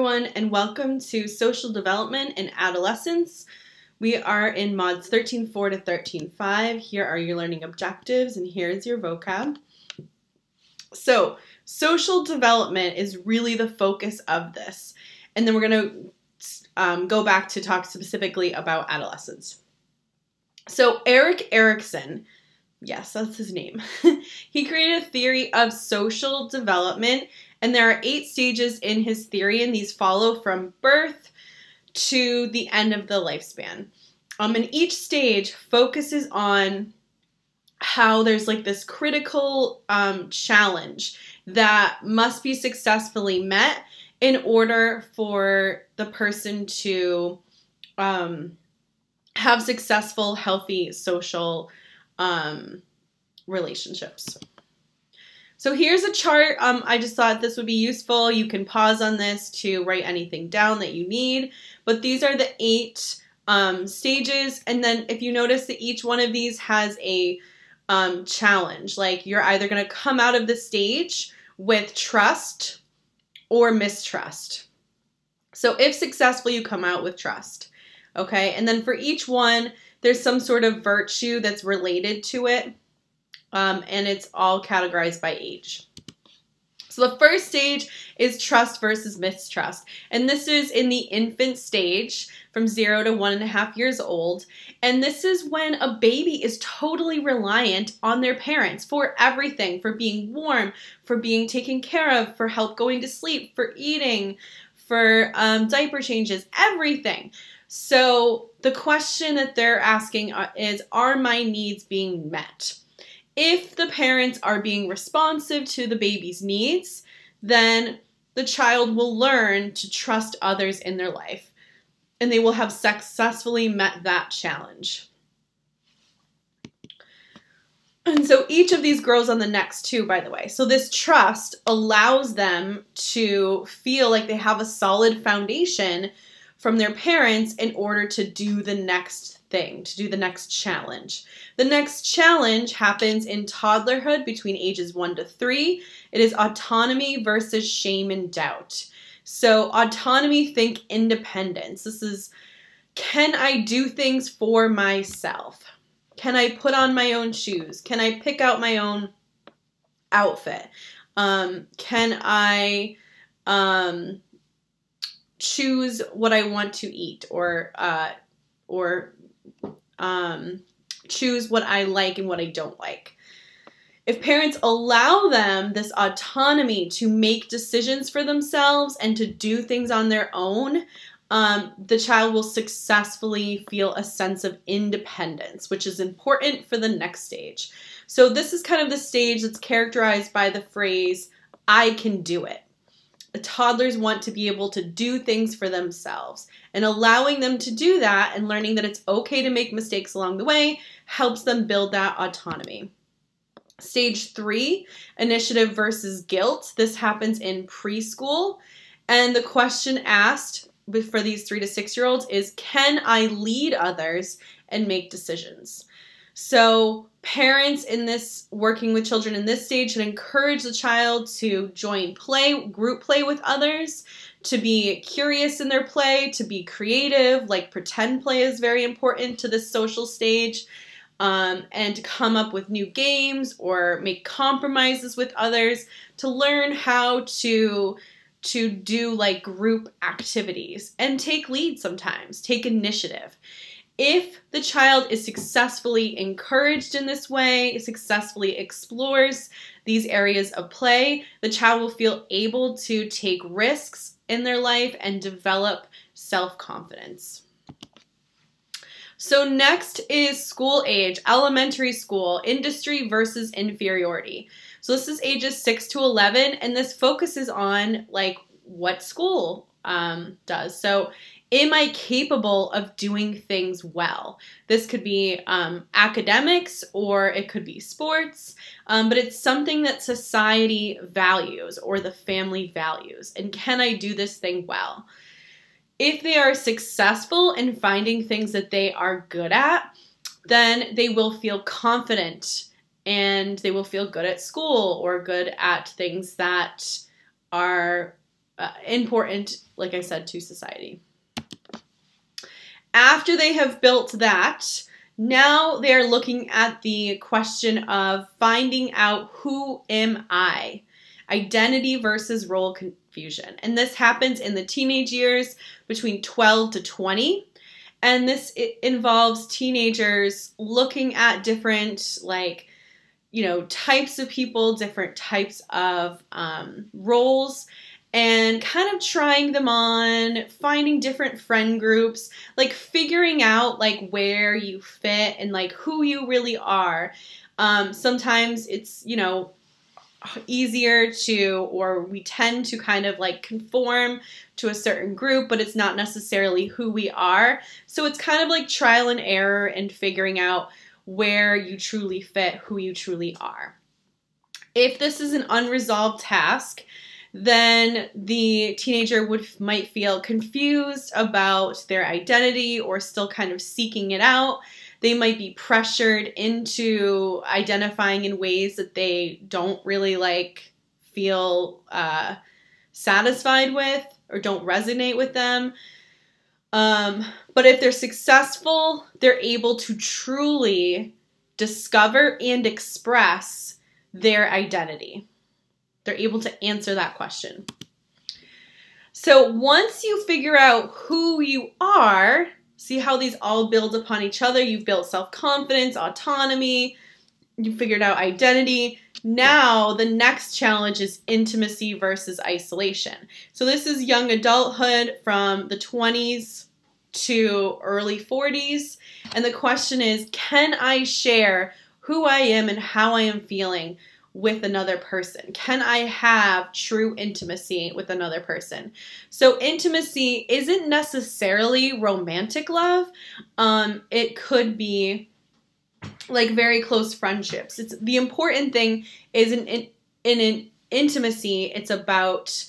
Everyone, and welcome to Social Development and Adolescence. We are in mods 13.4 to 13.5. Here are your learning objectives, and here's your vocab. So, social development is really the focus of this, and then we're going to go back to talk specifically about adolescence. So, Erikson, yes, that's his name, he created a theory of social development. And there are 8 stages in his theory, and these follow from birth to the end of the lifespan. And each stage focuses on how there's like this critical challenge that must be successfully met in order for the person to have successful, healthy social relationships. So here's a chart. I just thought this would be useful. You can pause on this to write anything down that you need. But these are the 8 stages. And then if you notice that each one of these has a challenge, like you're either going to come out of the stage with trust or mistrust. So if successful, you come out with trust. Okay. And then for each one, there's some sort of virtue that's related to it. And it's all categorized by age. So the first stage is trust versus mistrust. And this is in the infant stage from 0 to 1.5 years old. And this is when a baby is totally reliant on their parents for everything, for being warm, for being taken care of, for help going to sleep, for eating, for diaper changes, everything. So the question that they're asking is, are my needs being met? If the parents are being responsive to the baby's needs, then the child will learn to trust others in their life, and they will have successfully met that challenge. And so each of these grows on the next 2, by the way. So this trust allows them to feel like they have a solid foundation from their parents in order to do the next thing, to do the next challenge. The next challenge happens in toddlerhood between ages 1 to 3. It is autonomy versus shame and doubt. So autonomy, think independence. This is, can I do things for myself? Can I put on my own shoes? Can I pick out my own outfit? Can I choose what I want to eat, or choose what I like and what I don't like? If parents allow them this autonomy to make decisions for themselves and to do things on their own, the child will successfully feel a sense of independence, which is important for the next stage. So this is kind of the stage that's characterized by the phrase, I can do it. The toddlers want to be able to do things for themselves, and allowing them to do that and learning that it's okay to make mistakes along the way helps them build that autonomy. Stage 3, initiative versus guilt. This happens in preschool, and the question asked for these 3 to 6-year-olds is, can I lead others and make decisions? So parents in this, working with children in this stage, should encourage the child to join play, group play with others, to be curious in their play, to be creative, like pretend play is very important to this social stage, and to come up with new games or make compromises with others, to learn how to do like group activities and take lead sometimes, take initiative. If the child is successfully encouraged in this way, successfully explores these areas of play, the child will feel able to take risks in their life and develop self-confidence. So next is school age, elementary school, industry versus inferiority. So this is ages 6 to 11, and this focuses on like what school does. So am I capable of doing things well? This could be academics, or it could be sports, but it's something that society values or the family values. And can I do this thing well? If they are successful in finding things that they are good at, then they will feel confident and they will feel good at school or good at things that are important, like I said, to society. After they have built that, now they're looking at the question of finding out who am I? Identity versus role confusion. And this happens in the teenage years between 12 to 20. And this involves teenagers looking at different, like, you know, types of people, different types of roles, and kind of trying them on, finding different friend groups, like figuring out like where you fit and like who you really are. Sometimes it's, you know, easier to, or we tend to kind of like conform to a certain group, but it's not necessarily who we are. So it's kind of like trial and error and figuring out where you truly fit, who you truly are. If this is an unresolved task, then the teenager might feel confused about their identity or still kind of seeking it out. They might be pressured into identifying in ways that they don't really like feel satisfied with or don't resonate with them. But if they're successful, they're able to truly discover and express their identity. They're able to answer that question. So once you figure out who you are, see how these all build upon each other. You've built self-confidence, autonomy, you figured out identity. Now the next challenge is intimacy versus isolation. So this is young adulthood from the 20s to early 40s. And the question is, can I share who I am and how I am feeling with another person? Can I have true intimacy with another person? So intimacy isn't necessarily romantic love. It could be like very close friendships. It's the important thing is in an intimacy, it's about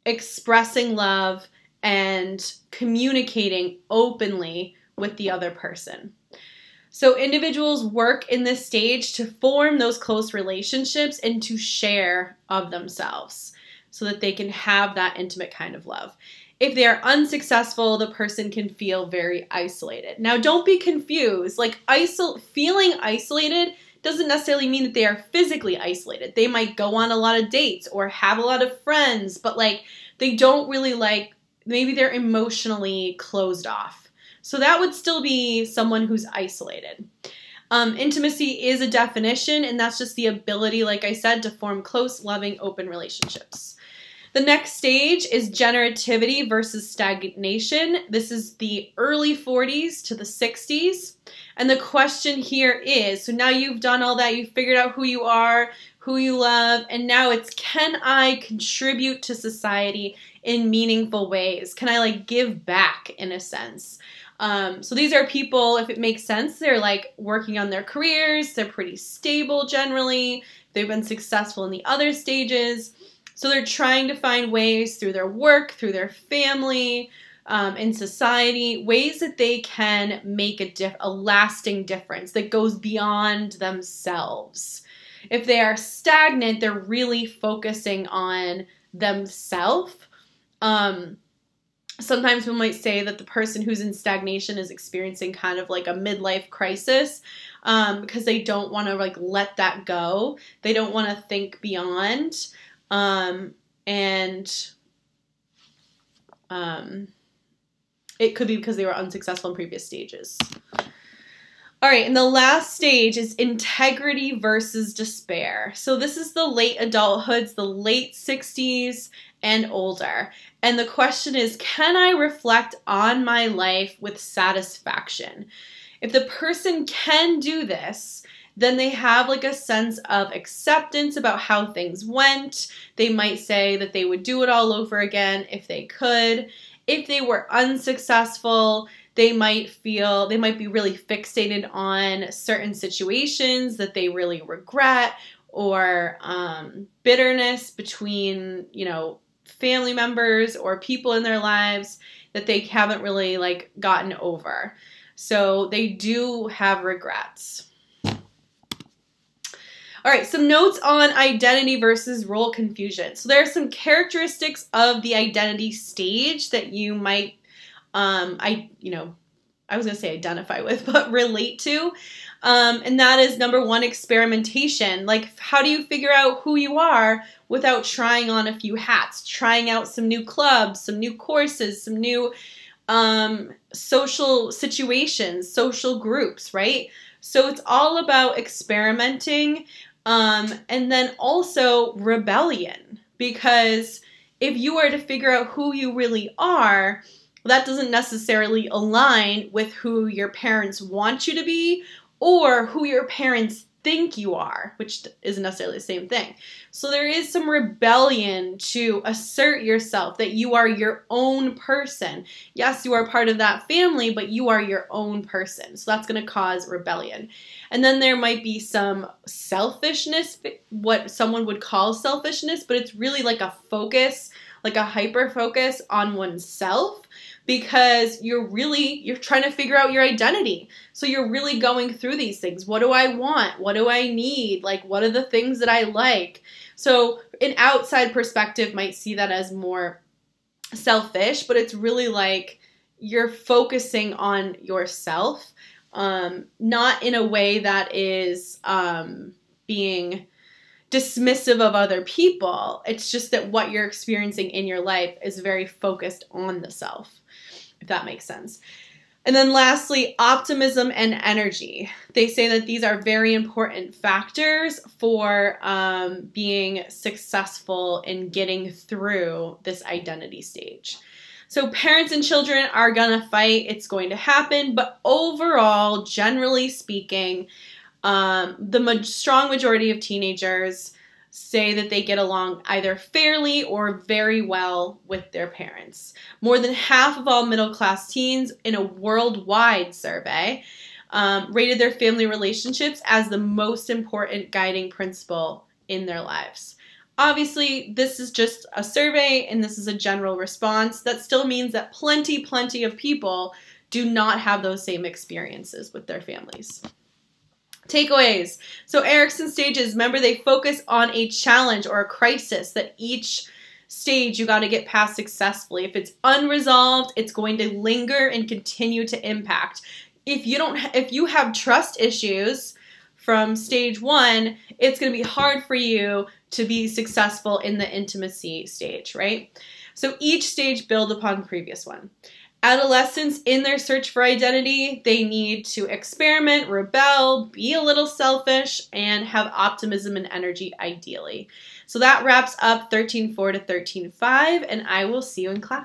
expressing love and communicating openly with the other person. So individuals work in this stage to form those close relationships and to share of themselves so that they can have that intimate kind of love. If they are unsuccessful, the person can feel very isolated. Now, don't be confused. Like feeling isolated doesn't necessarily mean that they are physically isolated. They might go on a lot of dates or have a lot of friends, but like they don't really like, maybe they're emotionally closed off. So that would still be someone who's isolated. Intimacy is a definition, and that's just the ability, like I said, to form close, loving, open relationships. The next stage is generativity versus stagnation. This is the early 40s to the 60s. And the question here is, so now you've done all that, you've figured out who you are, who you love, and now it's, can I contribute to society in meaningful ways? Can I like give back in a sense? So these are people, if it makes sense, they're like working on their careers, they're pretty stable generally, they've been successful in the other stages, so they're trying to find ways through their work, through their family, in society, ways that they can make a lasting difference that goes beyond themselves. If they are stagnant, they're really focusing on themselves. Sometimes we might say that the person who's in stagnation is experiencing kind of like a midlife crisis because they don't want to like let that go. They don't want to think beyond. It could be because they were unsuccessful in previous stages. All right, and the last stage is integrity versus despair. So this is the late adulthoods, the late 60s and older. And the question is, can I reflect on my life with satisfaction? If the person can do this, then they have like a sense of acceptance about how things went. They might say that they would do it all over again if they could. If they were unsuccessful, they might be really fixated on certain situations that they really regret, or bitterness between, you know, family members or people in their lives that they haven't really like gotten over. So they do have regrets. All right, some notes on identity versus role confusion. So there are some characteristics of the identity stage that you might, I was going to say identify with, but relate to. And that is number one, experimentation. Like, how do you figure out who you are without trying on a few hats, trying out some new clubs, some new courses, some new social situations, social groups, right? So it's all about experimenting, and then also rebellion, because if you are to figure out who you really are, that doesn't necessarily align with who your parents want you to be or who your parents think you are, which isn't necessarily the same thing. So there is some rebellion to assert yourself, that you are your own person. Yes, you are part of that family, but you are your own person. So that's going to cause rebellion. And then there might be some selfishness, what someone would call selfishness, but it's really like a focus, like a hyper focus on oneself, because you're trying to figure out your identity. So you're really going through these things. What do I want? What do I need? Like, what are the things that I like? So an outside perspective might see that as more selfish, but it's really like you're focusing on yourself, not in a way that is being dismissive of other people. It's just that what you're experiencing in your life is very focused on the self, if that makes sense. And then lastly, optimism and energy. They say that these are very important factors for being successful in getting through this identity stage. So parents and children are gonna fight. It's going to happen. But overall, generally speaking, the strong majority of teenagers say that they get along either fairly or very well with their parents. More than half of all middle-class teens in a worldwide survey rated their family relationships as the most important guiding principle in their lives. Obviously, this is just a survey and this is a general response. That still means that plenty of people do not have those same experiences with their families. Takeaways. So Erikson stages, remember, they focus on a challenge or a crisis that each stage you got to get past successfully. If it's unresolved, it's going to linger and continue to impact. If you have trust issues from stage 1, it's going to be hard for you to be successful in the intimacy stage, right? So each stage builds upon the previous one. Adolescents, in their search for identity, they need to experiment, rebel, be a little selfish, and have optimism and energy ideally. So that wraps up 13.4 to 13.5, and I will see you in class.